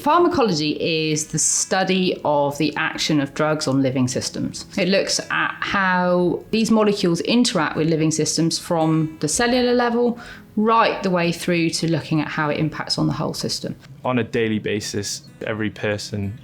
Pharmacology is the study of the action of drugs on living systems. It looks at how these molecules interact with living systems from the cellular level right the way through to looking at how it impacts on the whole system. On a daily basis, every person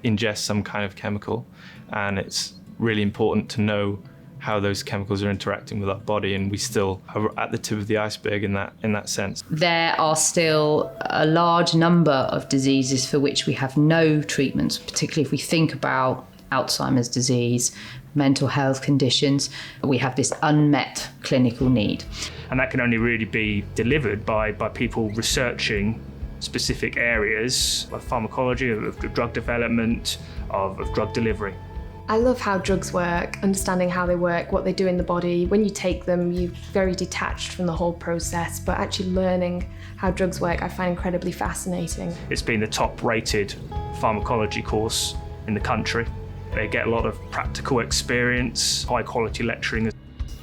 ingests some kind of chemical, and it's really important to know how those chemicals are interacting with our body, and we still are at the tip of the iceberg in that sense. There are still a large number of diseases for which we have no treatments, particularly if we think about Alzheimer's disease, mental health conditions. We have this unmet clinical need. And that can only really be delivered by people researching specific areas of pharmacology, of drug development, of drug delivery. I love how drugs work, understanding how they work, what they do in the body. When you take them, you're very detached from the whole process, but actually learning how drugs work, I find incredibly fascinating. It's been the top-rated pharmacology course in the country. They get a lot of practical experience, high-quality lecturing.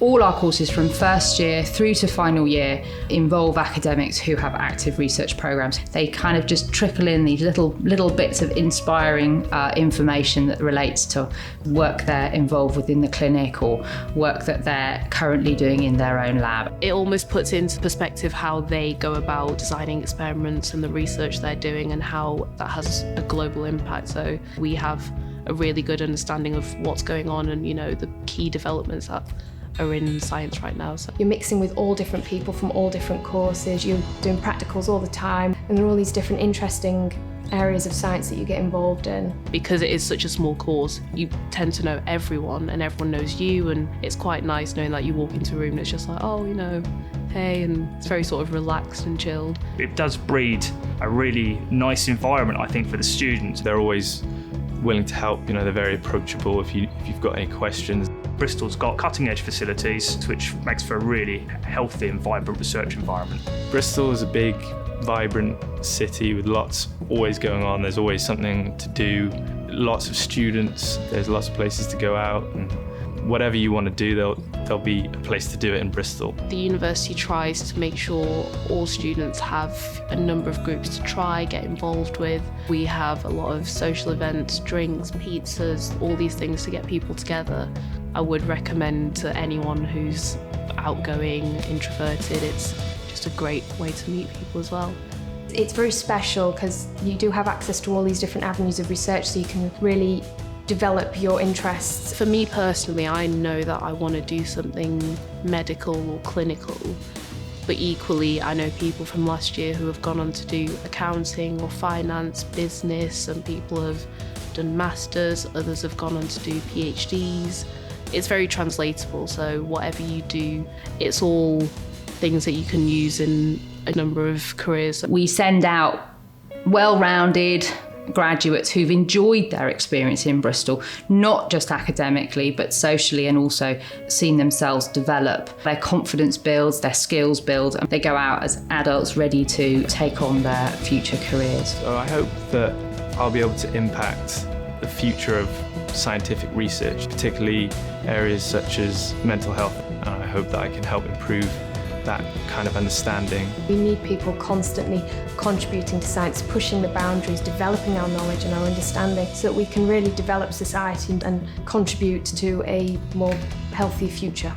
All our courses from first year through to final year involve academics who have active research programs. They kind of just trickle in these little bits of inspiring information that relates to work they're involved with in the clinic or work that they're currently doing in their own lab. It almost puts into perspective how they go about designing experiments and the research they're doing and how that has a global impact. So we have a really good understanding of what's going on and, the key developments that are in science right now. So you're mixing with all different people from all different courses, you're doing practicals all the time, and there are all these different interesting areas of science that you get involved in. Because it is such a small course, you tend to know everyone and everyone knows you, and it's quite nice knowing that you walk into a room and it's just like, hey, and it's very sort of relaxed and chilled. It does breed a really nice environment, I think, for the students. They're always willing to help, they're very approachable if you've got any questions. Bristol's got cutting-edge facilities, which makes for a really healthy and vibrant research environment. Bristol is a big, vibrant city with lots always going on. There's always something to do, lots of students, there's lots of places to go out, and whatever you want to do, there'll be a place to do it in Bristol. The university tries to make sure all students have a number of groups to try, get involved with. We have a lot of social events, drinks, pizzas, all these things to get people together. I would recommend to anyone who's outgoing, introverted, it's just a great way to meet people as well. It's very special because you do have access to all these different avenues of research, so you can really develop your interests. For me personally, I know that I want to do something medical or clinical, but equally I know people from last year who have gone on to do accounting or finance, business, and people have done masters, others have gone on to do PhDs. It's very translatable, so whatever you do, it's all things that you can use in a number of careers. We send out well-rounded graduates who've enjoyed their experience in Bristol, not just academically, but socially, and also seen themselves develop. Their confidence builds, their skills build, and they go out as adults ready to take on their future careers. So I hope that I'll be able to impact the future of scientific research, particularly areas such as mental health, and I hope that I can help improve that kind of understanding. We need people constantly contributing to science, pushing the boundaries, developing our knowledge and our understanding so that we can really develop society and contribute to a more healthy future.